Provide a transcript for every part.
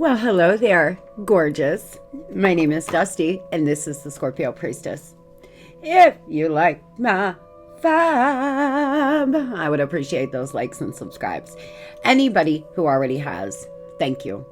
Well, hello there, gorgeous. My name is Dusty, and this is the Scorpio Priestess. If you like my vibe, I would appreciate those likes and subscribes. Anybody who already has, thank you.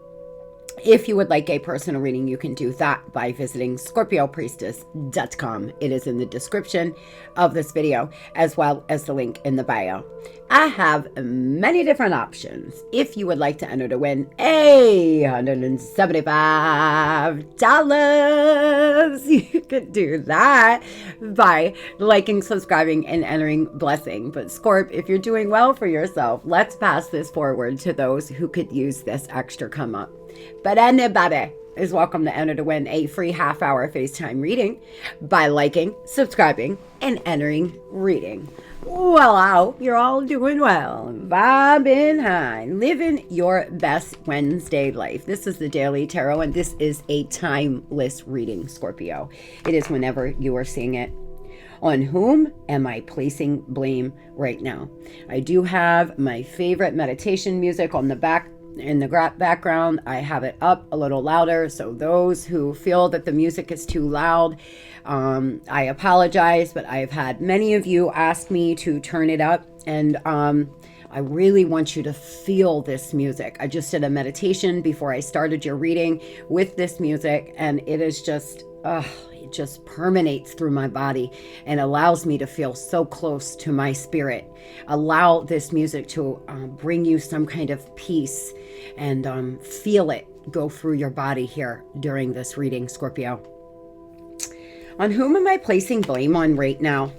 If you would like a personal reading, you can do that by visiting Scorpiopriestess.com. It is in the description of this video, as well as the link in the bio. I have many different options. If you would like to enter to win $175, you could do that by liking, subscribing, and entering blessing. But Scorp, if you're doing well for yourself, let's pass this forward to those who could use this extra come up. But anybody is welcome to enter to win a free half-hour FaceTime reading by liking, subscribing, and entering reading. Well, I hope you're all doing well, vibing high, living your best Wednesday life. This is the Daily Tarot, and this is a timeless reading, Scorpio. It is whenever you are seeing it. On whom am I placing blame right now? I do have my favorite meditation music on the back. In the background, I have it up a little louder, so those who feel that the music is too loud, I apologize, but I've had many of you ask me to turn it up, and I really want you to feel this music. I just did a meditation before I started your reading with this music, and it is just, it just permeates through my body and allows me to feel so close to my spirit. Allow this music to bring you some kind of peace and feel it go through your body here during this reading, Scorpio. On whom am I placing blame on right now?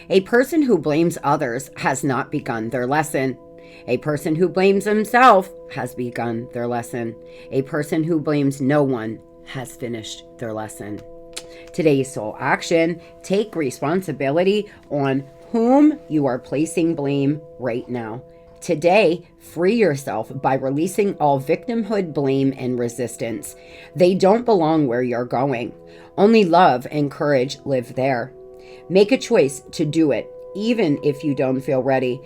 A person who blames others has not begun their lesson. A person who blames himself has begun their lesson. A person who blames no one has finished their lesson. Today's soul action: take responsibility on whom you are placing blame right now. Today, free yourself by releasing all victimhood, blame, and resistance. They don't belong where you're going. Only love and courage live there. Make a choice to do it, even if you don't feel ready.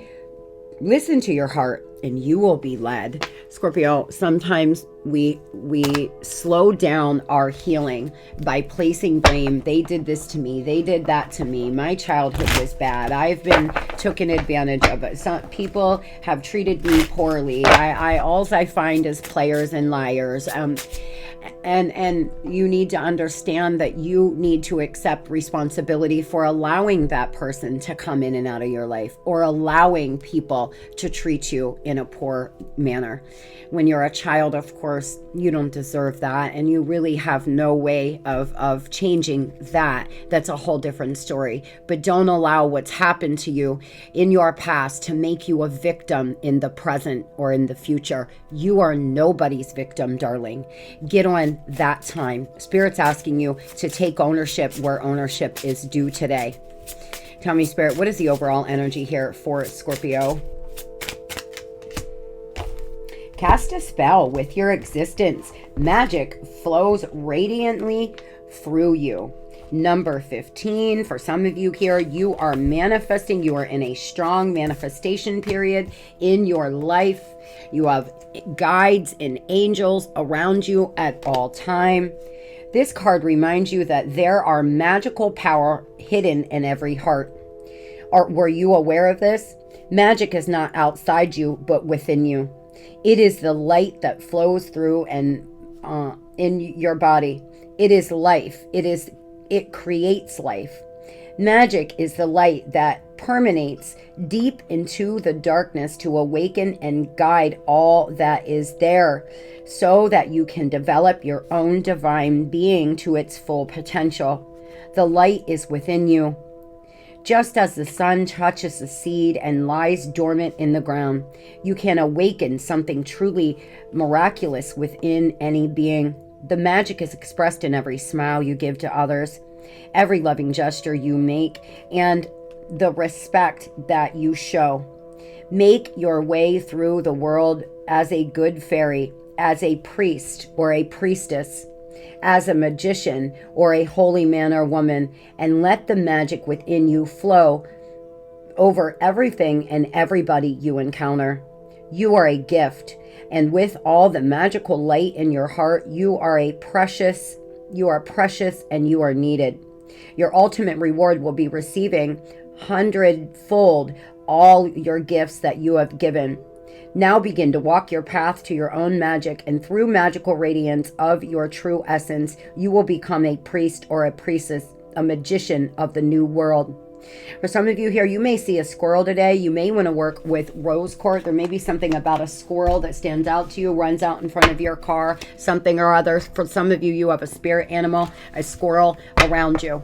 Listen to your heart and you will be led. Scorpio, sometimes we slow down our healing by placing blame. They did this to me. They did that to me. My childhood was bad. I've been taken advantage of. Some people have treated me poorly. All I find is players and liars. And you need to understand that you need to accept responsibility for allowing that person to come in and out of your life, or allowing people to treat you in a poor manner. When you're a child, of course, you don't deserve that, and you really have no way of changing that. That's a whole different story. But don't allow what's happened to you in your past to make you a victim in the present or in the future. You are nobody's victim, darling. Get on that time. Spirit's asking you to take ownership where ownership is due today. Tell me, Spirit, what is the overall energy here for Scorpio? Cast a spell with your existence. Magic flows radiantly through you. Number 15, for some of you here, you are manifesting. You are in a strong manifestation period in your life. You have guides and angels around you at all time. This card reminds you that there are magical power hidden in every heart. Were you aware of this? Magic is not outside you, but within you. It is the light that flows through and in your body. It is life. It creates life. Magic is the light that permeates deep into the darkness to awaken and guide all that is there, so that you can develop your own divine being to its full potential. The light is within you. Just as the sun touches the seed and lies dormant in the ground, you can awaken something truly miraculous within any being. The magic is expressed in every smile you give to others, every loving gesture you make, and the respect that you show. Make your way through the world as a good fairy, as a priest or a priestess, as a magician or a holy man or woman, and let the magic within you flow over everything and everybody you encounter. You are a gift. And with all the magical light in your heart, you are precious and you are needed. Your ultimate reward will be receiving 100-fold all your gifts that you have given. Now begin to walk your path to your own magic, and through magical radiance of your true essence, you will become a priest or a priestess, a magician of the new world. For some of you here, you may see a squirrel today. You may want to work with rose quartz. There may be something about a squirrel that stands out to you, runs out in front of your car, something or other. For some of you, you have a spirit animal, a squirrel around you.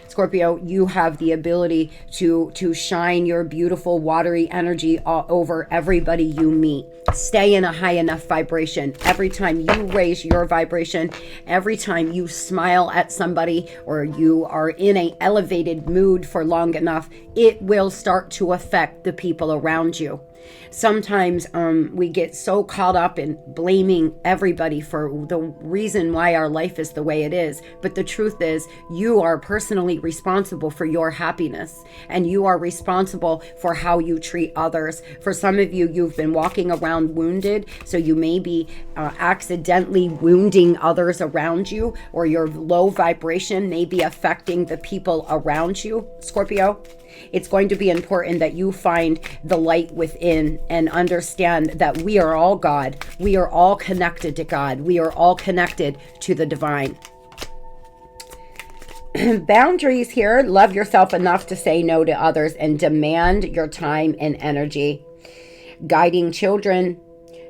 Scorpio, you have the ability to shine your beautiful watery energy all over everybody you meet. Stay in a high enough vibration. Every time you raise your vibration, every time you smile at somebody or you are in an elevated mood for long enough, it will start to affect the people around you. Sometimes we get so caught up in blaming everybody for the reason why our life is the way it is. But the truth is, you are personally responsible for your happiness, and you are responsible for how you treat others. For some of you, you've been walking around wounded, so you may be accidentally wounding others around you, or your low vibration may be affecting the people around you, Scorpio. It's going to be important that you find the light within and understand that we are all God. We are all connected to God. We are all connected to the divine. Boundaries here. Love yourself enough to say no to others and demand your time and energy. Guiding children.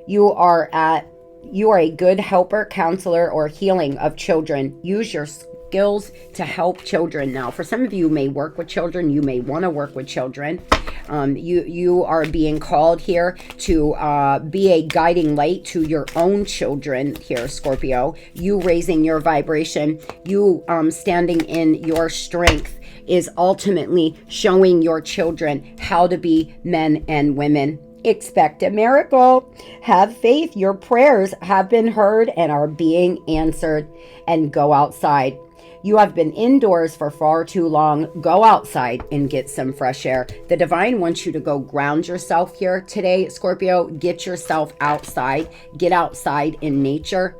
You are a good helper, counselor, or healing of children. Use your skills to help children. Now, for some of you may work with children, you may want to work with children. You are being called here to be a guiding light to your own children here, Scorpio. You raising your vibration, you standing in your strength is ultimately showing your children how to be men and women. Expect a miracle. Have faith. Your prayers have been heard and are being answered. And go outside. You have been indoors for far too long. Go outside and get some fresh air. The divine wants you to go ground yourself here today, Scorpio. Get yourself outside. Get outside in nature.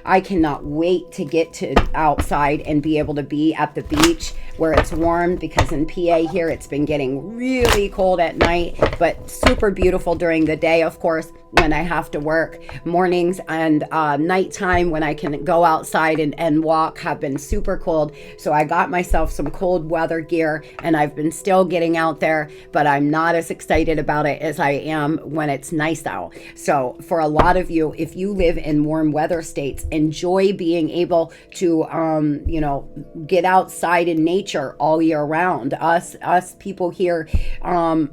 I cannot wait to get to outside and be able to be at the beach where it's warm, because in PA here it's been getting really cold at night, but super beautiful during the day, of course, when I have to work. Mornings and nighttime when I can go outside and walk have been super cold. So I got myself some cold weather gear and I've been still getting out there, but I'm not as excited about it as I am when it's nice out. So for a lot of you, if you live in warm weather states, enjoy being able to, get outside in nature all year round. Us people here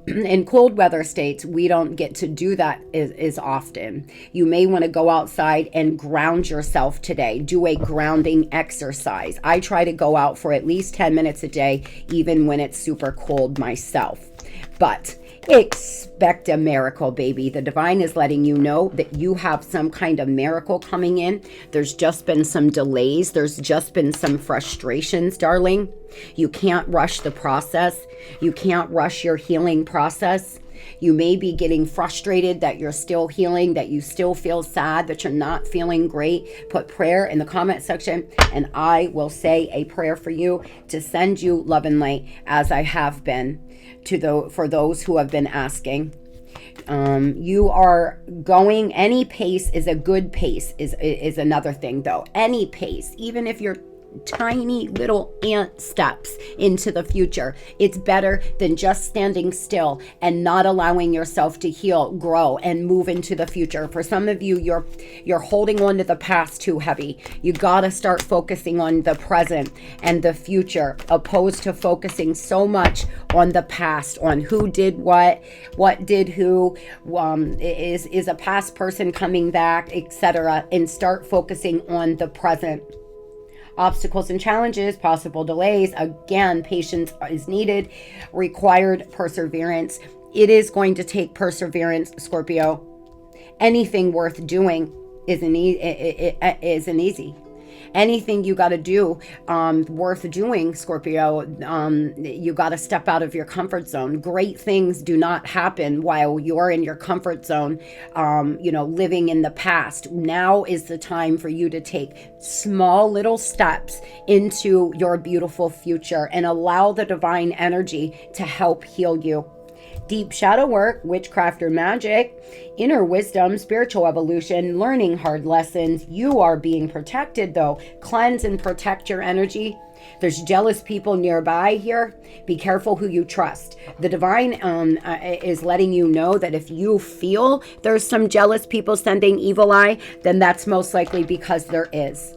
in cold weather states, we don't get to do that as often. You may want to go outside and ground yourself today. Do a grounding exercise. I try to go out for at least 10 minutes a day, even when it's super cold myself. But expect a miracle, baby. The divine is letting you know that you have some kind of miracle coming in. There's just been some delays. There's just been some frustrations, darling. You can't rush the process. You can't rush your healing process. You may be getting frustrated that you're still healing, that you still feel sad, that you're not feeling great. Put prayer in the comment section and I will say a prayer for you to send you love and light, as I have been for those who have been asking. You are going, any pace is a good pace, is another thing though. Any pace, even if you're tiny little ant steps into the future, it's better than just standing still and not allowing yourself to heal, grow, and move into the future. For some of you, you're holding on to the past too heavy. You gotta start focusing on the present and the future, opposed to focusing so much on the past, on who did what did who, is a past person coming back, etc., and start focusing on the present. Obstacles and challenges, possible delays. Again, patience is needed, required perseverance. It is going to take perseverance, Scorpio. Anything worth doing isn't easy. Anything you got to do worth doing, Scorpio, you got to step out of your comfort zone. Great things do not happen while you're in your comfort zone, living in the past. Now is the time for you to take small little steps into your beautiful future and allow the divine energy to help heal you. Deep shadow work, witchcraft or magic, inner wisdom, spiritual evolution, learning hard lessons. You are being protected though. Cleanse and protect your energy. There's jealous people nearby here. Be careful who you trust. The divine is letting you know that if you feel there's some jealous people sending evil eye, then that's most likely because there is.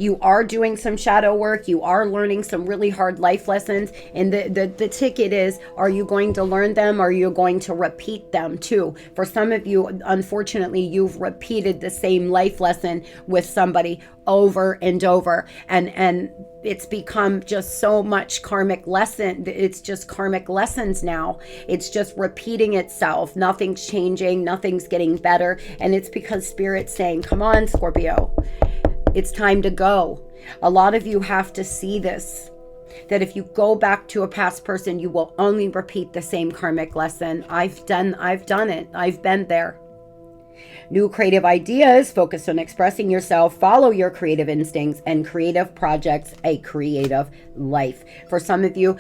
You are doing some shadow work. You are learning some really hard life lessons. And the ticket is, are you going to learn them? Or are you going to repeat them too? For some of you, unfortunately, you've repeated the same life lesson with somebody over and over. And it's become just so much karmic lesson. It's just karmic lessons now. It's just repeating itself. Nothing's changing. Nothing's getting better. And it's because Spirit's saying, come on, Scorpio. It's time to go. A lot of you have to see this, that if you go back to a past person, you will only repeat the same karmic lesson. I've done it. I've been there. New creative ideas, focus on expressing yourself, follow your creative instincts, and creative projects, a creative life. For some of you,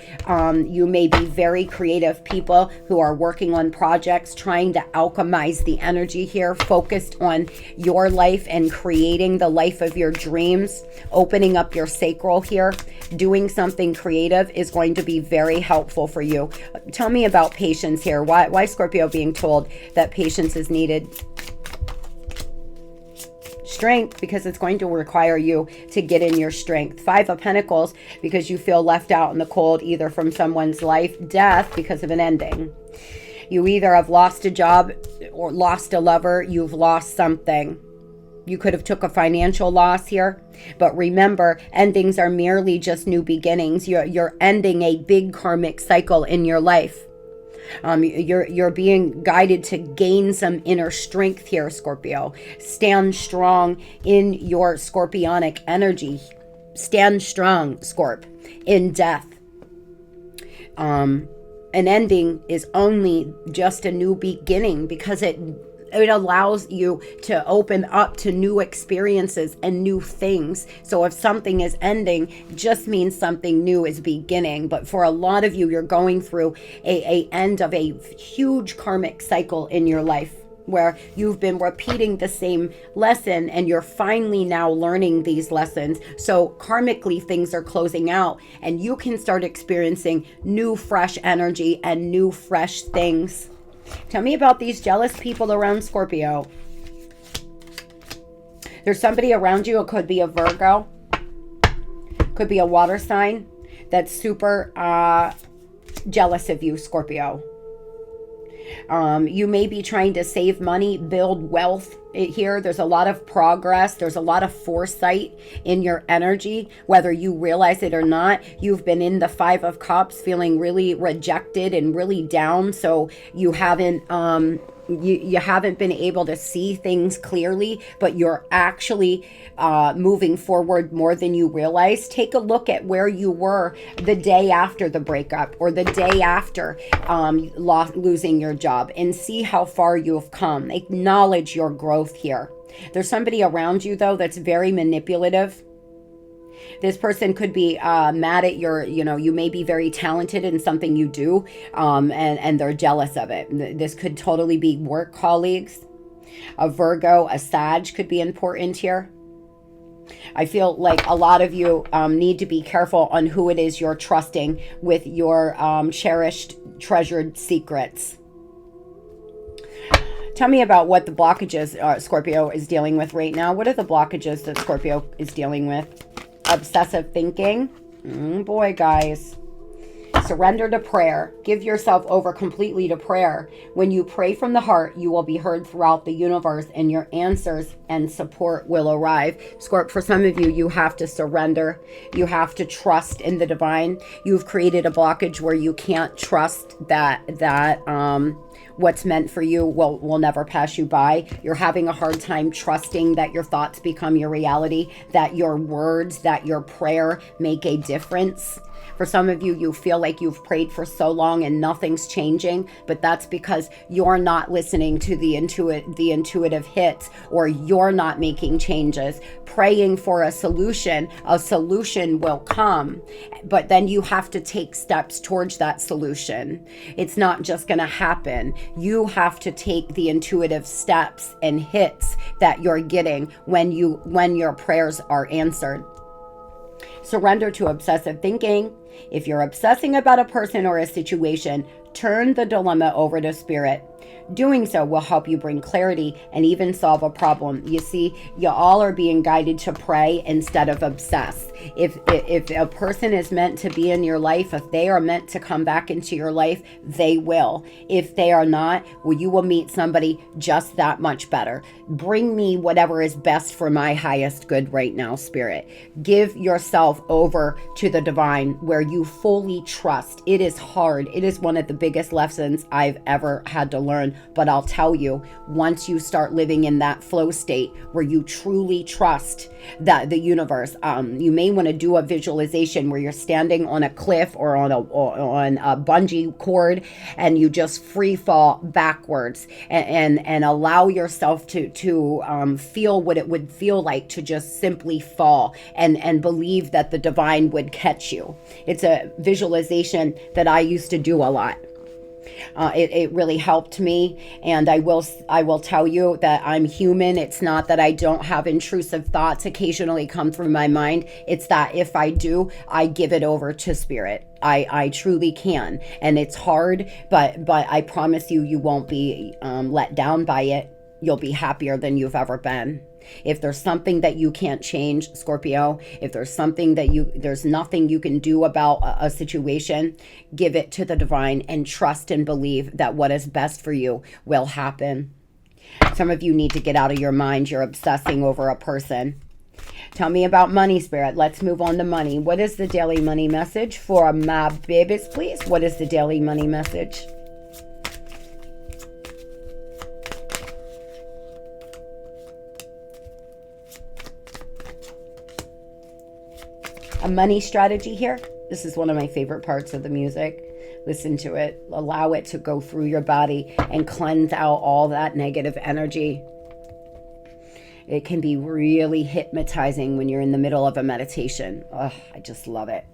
you may be very creative people who are working on projects, trying to alchemize the energy here, focused on your life and creating the life of your dreams, opening up your sacral here. Doing something creative is going to be very helpful for you. Tell me about patience here. Why Scorpio being told that patience is needed? Strength, because it's going to require you to get in your strength. 5 of Pentacles, because you feel left out in the cold, either from someone's life. Death, because of an ending. You either have lost a job or lost a lover. You've lost something. You could have took a financial loss here, but remember, endings are merely just new beginnings. You're ending a big karmic cycle in your life. You're being guided to gain some inner strength here, Scorpio. Stand strong in your scorpionic energy. Stand strong, Scorp, in death. An ending is only just a new beginning, because it allows you to open up to new experiences and new things. So if something is ending, just means something new is beginning. But for a lot of you, you're going through a end of a huge karmic cycle in your life, where you've been repeating the same lesson and you're finally now learning these lessons. So karmically, things are closing out and you can start experiencing new, fresh energy and new, fresh things. Tell me about these jealous people around Scorpio. There's somebody around you. It could be a Virgo. Could be a water sign that's super jealous of you, Scorpio. You may be trying to save money, build wealth here. There's a lot of progress. There's a lot of foresight in your energy, whether you realize it or not. You've been in the 5 of Cups feeling really rejected and really down. So you haven't you haven't been able to see things clearly, but you're actually moving forward more than you realize. Take a look at where you were the day after the breakup or the day after losing your job, and see how far you've come. Acknowledge your growth here. There's somebody around you, though, that's very manipulative. This person could be mad at your, you may be very talented in something you do, and they're jealous of it. This could totally be work colleagues. A Virgo, a Sag could be important here. I feel like a lot of you need to be careful on who it is you're trusting with your cherished, treasured secrets. Tell me about what the blockages Scorpio is dealing with right now. What are the blockages that Scorpio is dealing with? Obsessive thinking. Boy, guys. Surrender to prayer. Give yourself over completely to prayer. When you pray from the heart, you will be heard throughout the universe, and your answers and support will arrive. Scorp, for some of you, you have to surrender. You have to trust in the divine. You've created a blockage where you can't trust that What's meant for you will never pass you by. You're having a hard time trusting that your thoughts become your reality, that your words, that your prayer make a difference. For some of you, you feel like you've prayed for so long and nothing's changing, but that's because you're not listening to the intuitive hits, or you're not making changes. Praying for a solution will come, but then you have to take steps towards that solution. It's not just going to happen. You have to take the intuitive steps and hits that you're getting when your prayers are answered. Surrender to obsessive thinking. If you're obsessing about a person or a situation, turn the dilemma over to spirit. Doing so will help you bring clarity and even solve a problem. You see, you all are being guided to pray instead of obsess. If a person is meant to be in your life, if they are meant to come back into your life, they will. If they are not, well, you will meet somebody just that much better. Bring me whatever is best for my highest good right now, spirit. Give yourself over to the divine where you fully trust. It is hard. It is one of the biggest lessons I've ever had to learn. But I'll tell you, once you start living in that flow state where you truly trust that the universe, you may want to do a visualization where you're standing on a cliff or on a bungee cord, and you just free fall backwards and allow yourself to feel what it would feel like to just simply fall and believe that the divine would catch you. It's a visualization that I used to do a lot. It really helped me, and I will tell you that I'm human. It's not that I don't have intrusive thoughts occasionally come through my mind. It's that if I do, I give it over to spirit. I truly can, and it's hard, but I promise you, you won't be let down by it. You'll be happier than you've ever been. If there's something that you can't change, Scorpio, if there's something that there's nothing you can do about a situation, give it to the divine and trust and believe that what is best for you will happen. Some of you need to get out of your mind. You're obsessing over a person. Tell me about money, spirit. Let's move on to money. What is the daily money message for my babies, please? What is the daily money message? A money strategy here. This is one of my favorite parts of the music. Listen to it. Allow it to go through your body and cleanse out all that negative energy. It can be really hypnotizing when you're in the middle of a meditation. Oh, I just love it.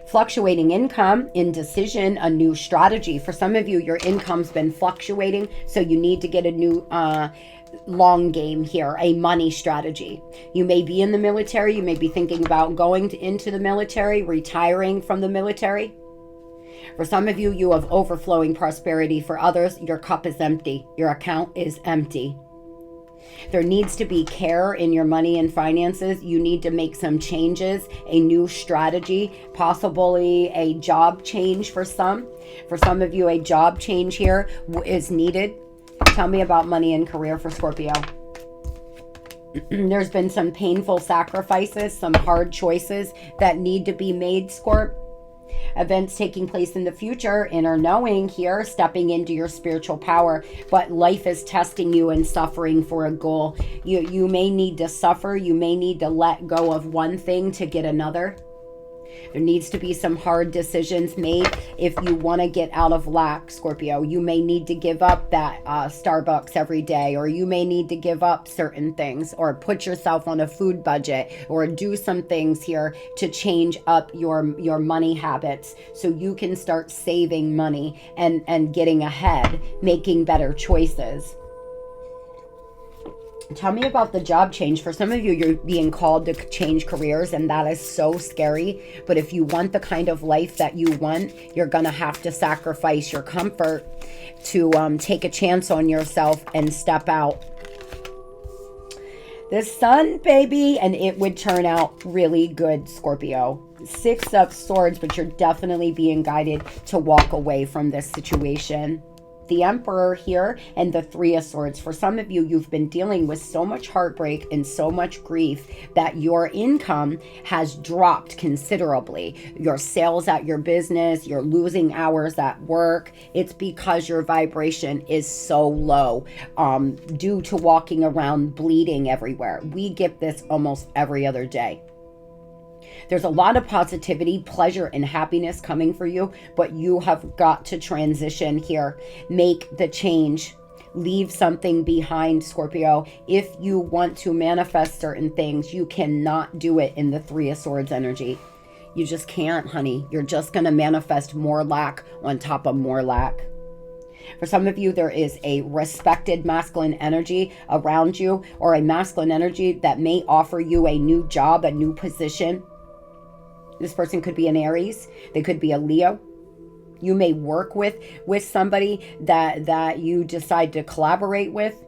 Fluctuating income, indecision, a new strategy. For some of you, your income's been fluctuating, so you need to get a new long game here, a money strategy. You may be in the military. You may be thinking about going into the military, retiring from the military. For some of you, you have overflowing prosperity. For others, your cup is empty. Your account is empty. There needs to be care in your money and finances. You need to make some changes, a new strategy, possibly a job change for some. For some of you, a job change here is needed. Tell me about money and career for Scorpio. There's been some painful sacrifices, some hard choices that need to be made, Scorp. Events taking place in the future, inner knowing here, stepping into your spiritual power, but life is testing you and suffering for a goal. You may need to suffer. You may need to let go of one thing to get another. There needs to be some hard decisions made if you want to get out of lack, Scorpio. You may need to give up that Starbucks every day, or you may need to give up certain things, or put yourself on a food budget, or do some things here to change up your money habits so you can start saving money and getting ahead, making better choices. Tell me about the job change. For some of you, you're being called to change careers, and that is so scary. But if you want the kind of life that you want, you're going to have to sacrifice your comfort to take a chance on yourself and step out. The sun, baby, and it would turn out really good, Scorpio. 6 of Swords, but you're definitely being guided to walk away from this situation. the Emperor here and the Three of Swords. For some of you, you've been dealing with so much heartbreak and so much grief that your income has dropped considerably. Your sales at your business, you're losing hours at work. It's because your vibration is so low due to walking around bleeding everywhere. We get this almost every other day. There's a lot of positivity, pleasure, and happiness coming for you, but you have got to transition here. Make the change. Leave something behind, Scorpio. If you want to manifest certain things, you cannot do it in the Three of Swords energy. You just can't, honey. You're just going to manifest more lack on top of more lack. For some of you, there is a respected masculine energy around you, or a masculine energy that may offer you a new job, a new position. This person could be an Aries. They could be a Leo. You may work with somebody that you decide to collaborate with,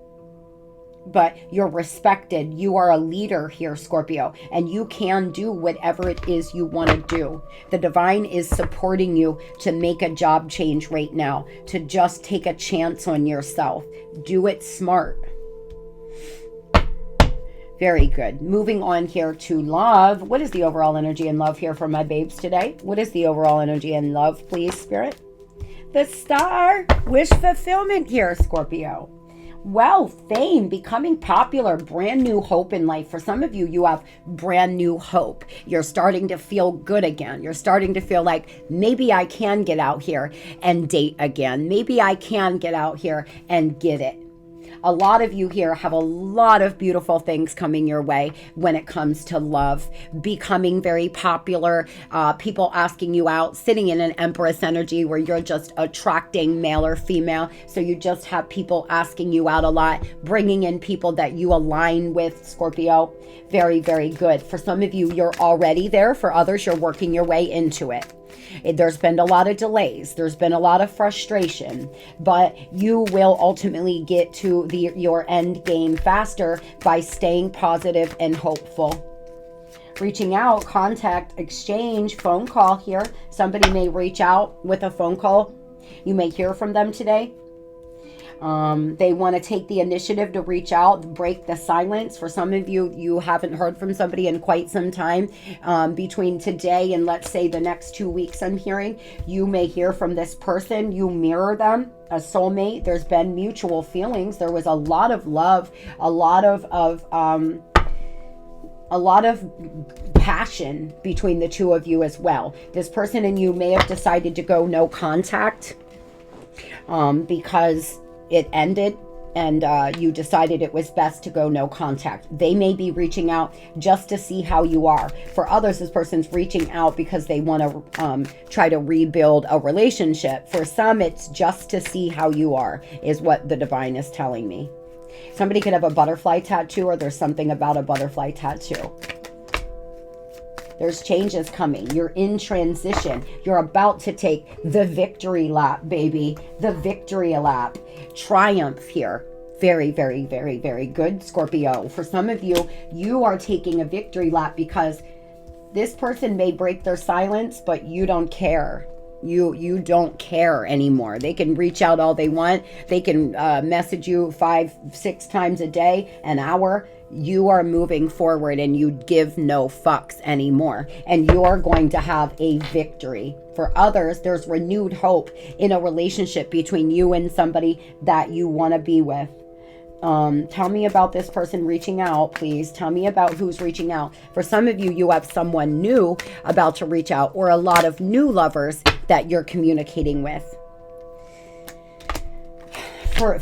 but you're respected. You are a leader here, Scorpio, and you can do whatever it is you want to do. The divine is supporting you to make a job change right now, to just take a chance on yourself. Do it smart. Very good. Moving on here to love. What is the overall energy in love here for my babes today? What is the overall energy in love, please, Spirit? The Star. Wish fulfillment here, Scorpio. Wealth, fame, becoming popular, brand new hope in life. For some of you, you have brand new hope. You're starting to feel good again. You're starting to feel like maybe I can get out here and date again. Maybe I can get out here and get it. A lot of you here have a lot of beautiful things coming your way when it comes to love, becoming very popular, people asking you out, sitting in an Empress energy where you're just attracting male or female. So you just have people asking you out a lot, bringing in people that you align with, Scorpio. Very, very good. For some of you, you're already there. For others, you're working your way into it. There's been a lot of delays. There's been a lot of frustration, but you will ultimately get to your end game faster by staying positive and hopeful. Reaching out, contact, exchange, phone call here. Somebody may reach out with a phone call. You may hear from them today. They want to take the initiative to reach out, break the silence. For some of you, you haven't heard from somebody in quite some time. Between today and let's say the next 2 weeks, I'm hearing, you may hear from this person. You mirror them, a soulmate. There's been mutual feelings. There was a lot of love, a lot of passion between the two of you as well. This person and you may have decided to go no contact because it ended and you decided it was best to go no contact. They may be reaching out just to see how you are. For others, this person's reaching out because they want to try to rebuild a relationship. For some, it's just to see how you are, is what the divine is telling me. Somebody could have a butterfly tattoo, or there's something about a butterfly tattoo. There's changes coming. You're in transition. You're about to take the victory lap, baby. The victory lap. Triumph here. Very, very, very, very good, Scorpio. For some of you, you are taking a victory lap because this person may break their silence, but you don't care. You don't care anymore. They can reach out all they want. They can message you 5-6 times a day, an hour. You are moving forward and you give no fucks anymore. And you're going to have a victory. For others, there's renewed hope in a relationship between you and somebody that you want to be with. Tell me about this person reaching out, please. Tell me about who's reaching out. For some of you, you have someone new about to reach out, or a lot of new lovers that you're communicating with.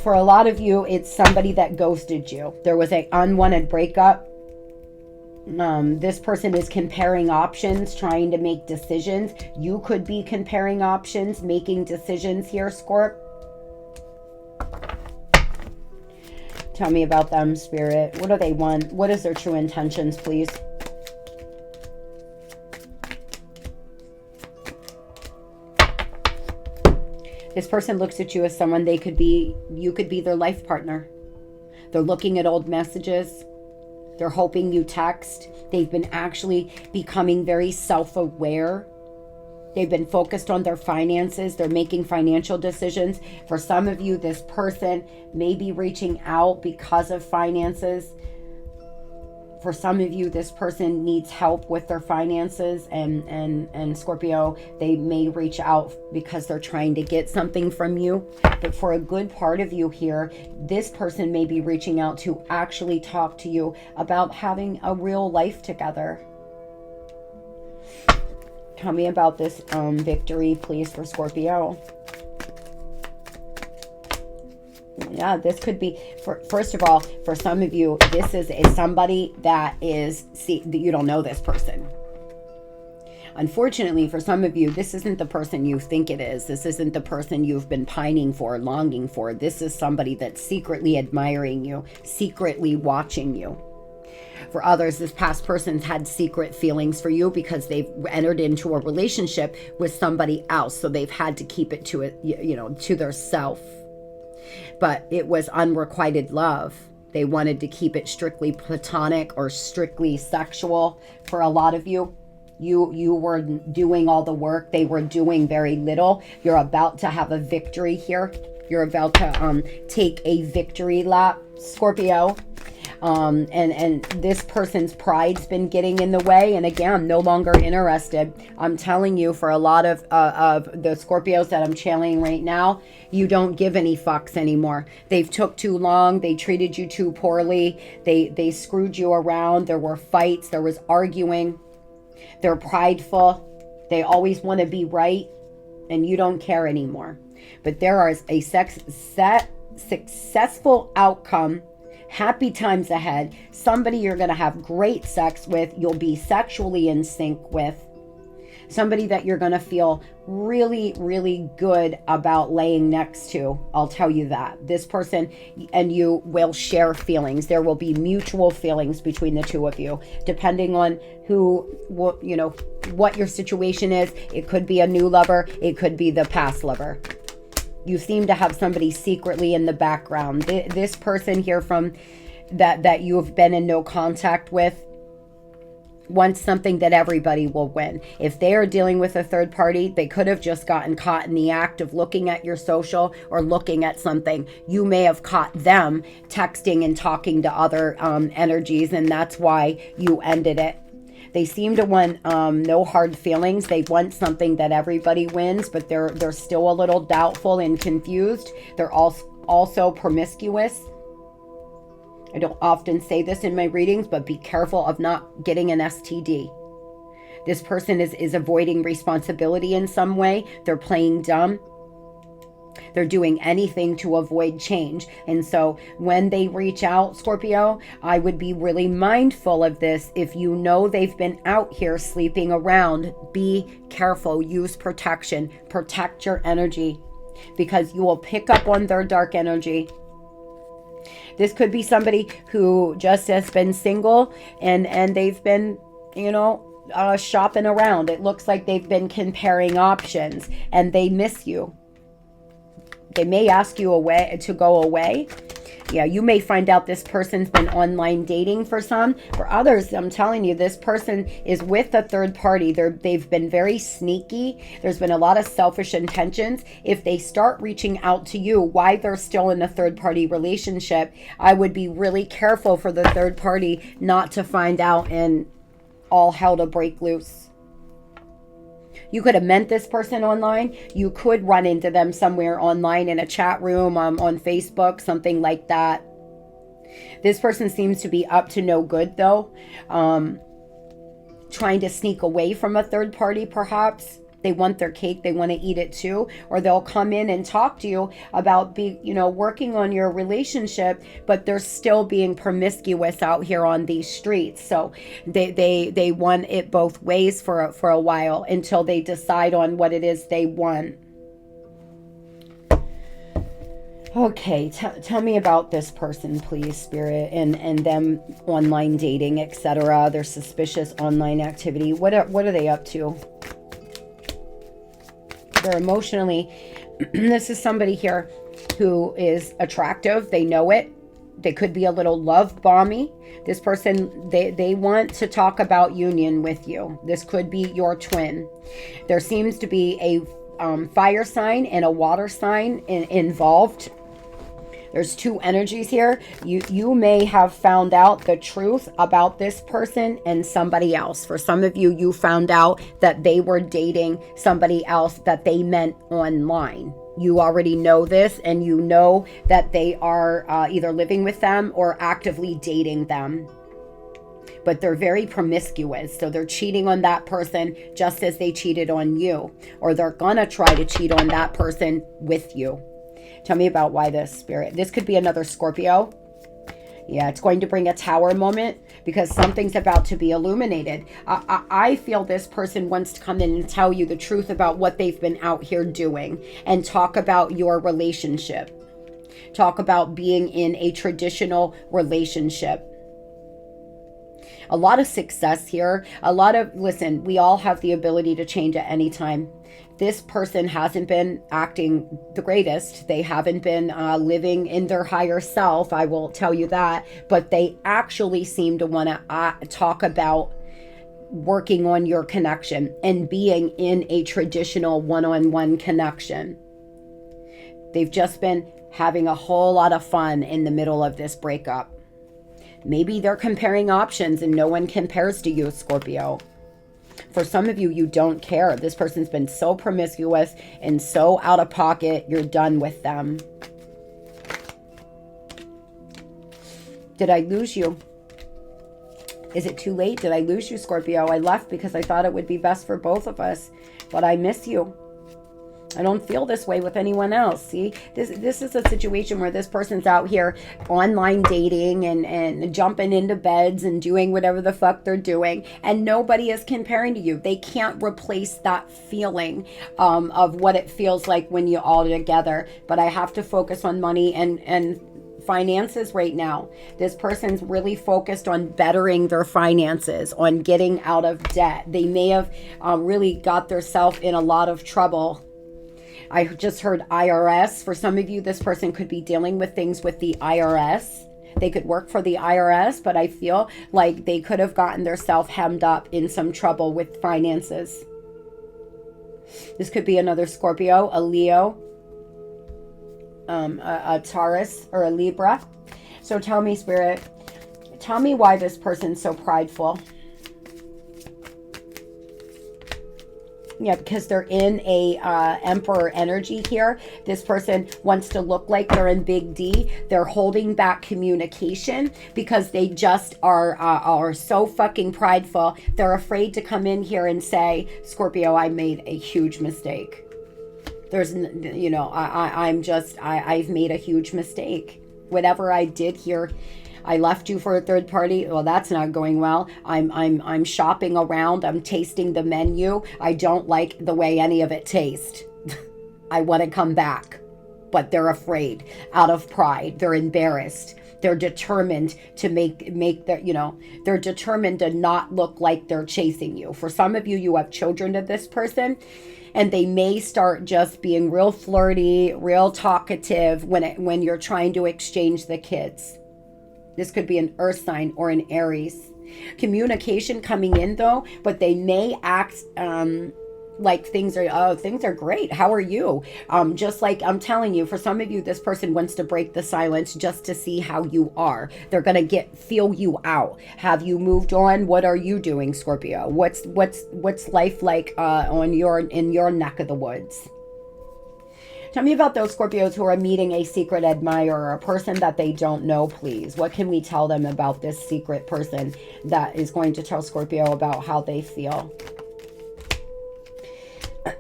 For a lot of you, it's somebody that ghosted you. There was an unwanted breakup. This person is comparing options, trying to make decisions. You could be comparing options, making decisions here, Scorp. Tell me about them, Spirit. What do they want? What is their true intentions, please? This person looks at you as someone you could be their life partner. They're looking at old messages. They're hoping you text. They've been actually becoming very self-aware. They've been focused on their finances. They're making financial decisions. For some of you, this person may be reaching out because of finances. For some of you, this person needs help with their finances, and Scorpio, they may reach out because they're trying to get something from you. But for a good part of you here, this person may be reaching out to actually talk to you about having a real life together. Tell me about this victory, please, for Scorpio. Yeah, this could be, first of all, for some of you, this is somebody that is, you don't know this person. Unfortunately, for some of you, this isn't the person you think it is. This isn't the person you've been pining for, longing for. This is somebody that's secretly admiring you, secretly watching you. For others, this past person's had secret feelings for you because they've entered into a relationship with somebody else. So they've had to keep it to to their self. But it was unrequited love. They wanted to keep it strictly platonic or strictly sexual. For a lot of you, you were doing all the work. They were doing very little. You're about to have a victory here. You're about to take a victory lap, Scorpio. And this person's pride's been getting in the way, and again, no longer interested. I'm telling you, for a lot of the Scorpios that I'm channeling right now, you don't give any fucks anymore. They've took too long. They treated you too poorly. They screwed you around. There were fights. There was arguing. They're prideful. They always want to be right, and you don't care anymore. But there is a successful outcome. Happy times ahead. Somebody you're going to have great sex with. You'll be sexually in sync with. Somebody that you're going to feel really, really good about laying next to. I'll tell you that. This person and you will share feelings. There will be mutual feelings between the two of you, depending on what your situation is. It could be a new lover. It could be the past lover. You seem to have somebody secretly in the background. This person here from that you have been in no contact with wants something that everybody will win. If they are dealing with a third party, they could have just gotten caught in the act of looking at your social or looking at something. You may have caught them texting and talking to other energies, and that's why you ended it. They seem to want no hard feelings. They want something that everybody wins, but they're still a little doubtful and confused. They're also promiscuous. I don't often say this in my readings, but be careful of not getting an STD. This person is avoiding responsibility in some way. They're playing dumb. They're doing anything to avoid change. And so when they reach out, Scorpio, I would be really mindful of this. If you know they've been out here sleeping around, be careful. Use protection. Protect your energy, because you will pick up on their dark energy. This could be somebody who just has been single and they've been, shopping around. It looks like they've been comparing options and they miss you. They may ask you to go away. Yeah, you may find out this person's been online dating for some. For others, I'm telling you, this person is with a third party. They've been very sneaky. There's been a lot of selfish intentions. If they start reaching out to you while they're still in a third party relationship, I would be really careful for the third party not to find out and all hell to break loose. You could have met this person online. You could run into them somewhere online in a chat room, on Facebook, something like that. This person seems to be up to no good, though. Trying to sneak away from a third party, perhaps. They want their cake. They want to eat it too. Or they'll come in and talk to you about working on your relationship, but they're still being promiscuous out here on these streets. So they want it both ways for a while until they decide on what it is they want. Okay, tell me about this person, please, Spirit, and them online dating, etc. Their suspicious online activity. What are they up to? They're emotionally, this is somebody here who is attractive. They know it. They could be a little love bomby. This person, they want to talk about union with you. This could be your twin. There seems to be a fire sign and a water sign involved. There's two energies here. You may have found out the truth about this person and somebody else. For some of you, you found out that they were dating somebody else that they met online. You already know this, and you know that they are either living with them or actively dating them. But they're very promiscuous, so they're cheating on that person just as they cheated on you, or they're gonna try to cheat on that person with you. Tell me about why this, Spirit. This could be another Scorpio. Yeah, it's going to bring a tower moment because something's about to be illuminated. I feel this person wants to come in and tell you the truth about what they've been out here doing and talk about your relationship. Talk about being in a traditional relationship. A lot of success here. Listen, we all have the ability to change at any time. This person hasn't been acting the greatest. They haven't been living in their higher self, I will tell you that. But they actually seem to want to talk about working on your connection and being in a traditional one-on-one connection. They've just been having a whole lot of fun in the middle of this breakup. Maybe they're comparing options and no one compares to you, Scorpio. For some of you, you don't care. This person's been so promiscuous and so out of pocket, you're done with them. Did I lose you? Is it too late? Did I lose you, Scorpio? I left because I thought it would be best for both of us, but I miss you. I don't feel this way with anyone else. See, this is a situation where this person's out here online dating and jumping into beds and doing whatever the fuck they're doing, and nobody is comparing to you. They can't replace that feeling of what it feels like when you're all together. But I have to focus on money and finances right now. This person's really focused on bettering their finances, on getting out of debt. They may have really got themselves in a lot of trouble. I just heard IRS. For some of you, this person could be dealing with things with the IRS. They could work for the IRS, but I feel like they could have gotten themselves hemmed up in some trouble with finances. This could be another Scorpio, a Leo, a Taurus, or a Libra. So tell me, Spirit, tell me why this person's so prideful. Yeah, because they're in a emperor energy here. This person wants to look like they're in big D. They're holding back communication because they just are so fucking prideful. They're afraid to come in here and say, Scorpio, I made a huge mistake. There's, you know, I've made a huge mistake. Whatever I did here, I left you for a third party. Well, that's not going well. I'm shopping around. I'm tasting the menu. I don't like the way any of it tastes. I want to come back, but they're afraid out of pride. They're embarrassed. They're determined to make their, you know, they're determined to not look like they're chasing you. For some of you, you have children of this person, and they may start just being real flirty, real talkative when you're trying to exchange the kids. This could be an earth sign or an Aries. Communication coming in though, but they may act like things are great. How are you? Just like I'm telling you, for some of you, this person wants to break the silence just to see how you are. They're gonna feel you out. Have you moved on? What are you doing, Scorpio? What's life like in your neck of the woods? Tell me about those Scorpios who are meeting a secret admirer, a person that they don't know, please. What can we tell them about this secret person that is going to tell Scorpio about how they feel?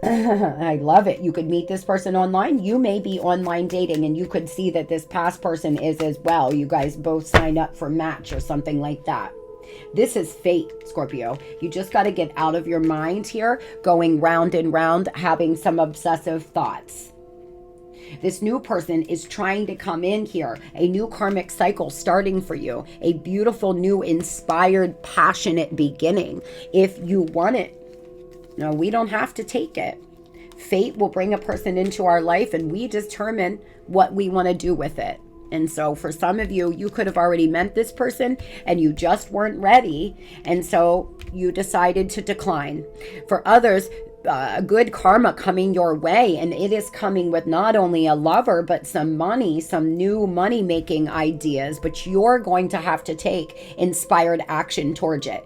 I love it. You could meet this person online. You may be online dating and you could see that this past person is as well. You guys both signed up for match or something like that. This is fate, Scorpio. You just got to get out of your mind here, going round and round, having some obsessive thoughts. This new person is trying to come in here, a new karmic cycle starting for you, a beautiful, new, inspired, passionate beginning. If you want it, no, we don't have to take it. Fate will bring a person into our life and we determine what we want to do with it. And so for some of you, you could have already met this person and you just weren't ready. And so you decided to decline. For others, good karma coming your way, and it is coming with not only a lover but some money, some new money making ideas, but you're going to have to take inspired action towards it.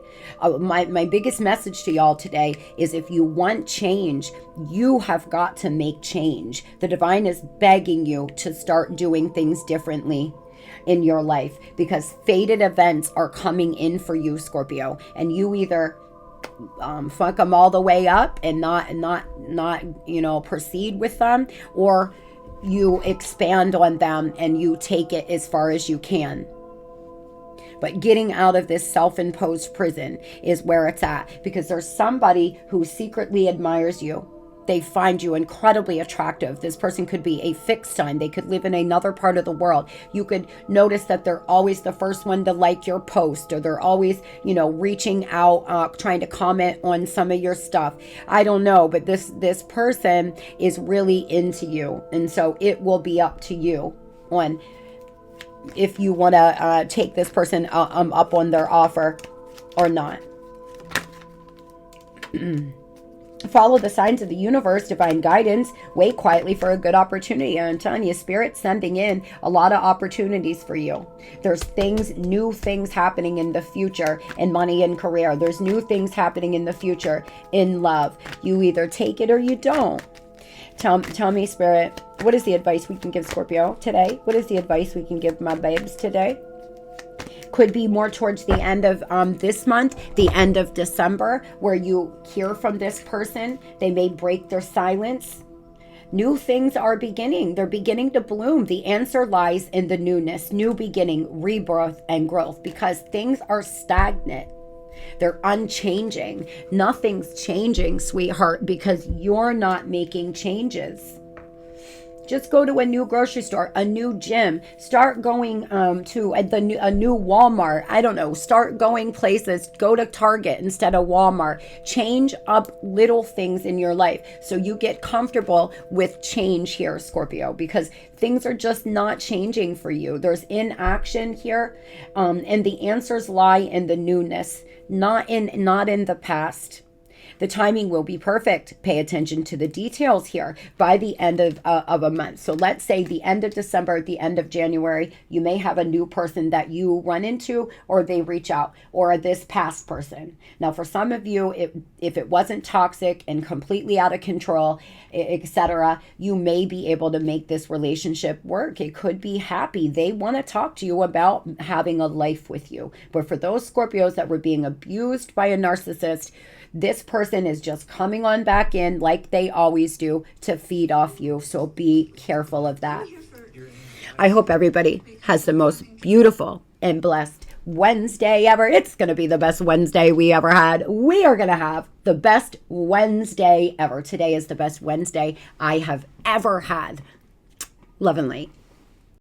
My biggest message to y'all today is, if you want change, you have got to make change. The divine is begging you to start doing things differently in your life, because fated events are coming in for you, Scorpio, and you either fuck them all the way up and not proceed with them, or you expand on them and you take it as far as you can. But getting out of this self-imposed prison is where it's at, because there's somebody who secretly admires you. They find you incredibly attractive. This person could be a fixed sign. They could live in another part of the world. You could notice that they're always the first one to like your post, or they're always, reaching out, trying to comment on some of your stuff. I don't know, but this person is really into you. And so it will be up to you on if you want to take this person up on their offer or not. Follow the signs of the universe, divine guidance. Wait quietly for a good opportunity. And I'm telling you, Spirit's sending in a lot of opportunities for you. There's new things happening in the future in money and career. There's new things happening in the future in love. You either take it or you don't. Tell me, Spirit, what is the advice we can give Scorpio today? What is the advice we can give my babes today? Could be more towards the end of this month, the end of December, where you hear from this person. They may break their silence. New things are beginning. They're beginning to bloom. The answer lies in the newness, new beginning, rebirth, and growth, because things are stagnant. They're unchanging. Nothing's changing, sweetheart, because you're not making changes. Just go to a new grocery store, a new gym. Start going to a new Walmart. I don't know. Start going places. Go to Target instead of Walmart. Change up little things in your life so you get comfortable with change here, Scorpio, because things are just not changing for you. There's inaction here, and the answers lie in the newness, not in the past. The timing will be perfect. Pay attention to the details here by the end of a month. So let's say the end of December, the end of January, you may have a new person that you run into, or they reach out, or this past person. Now, for some of you, if it wasn't toxic and completely out of control, etc., you may be able to make this relationship work. It could be happy. They want to talk to you about having a life with you. But for those Scorpios that were being abused by a narcissist, this person is just coming on back in like they always do to feed off you. So be careful of that. I hope everybody has the most beautiful and blessed Wednesday ever. It's going to be the best Wednesday we ever had. We are going to have the best Wednesday ever. Today is the best Wednesday I have ever had. Love and light.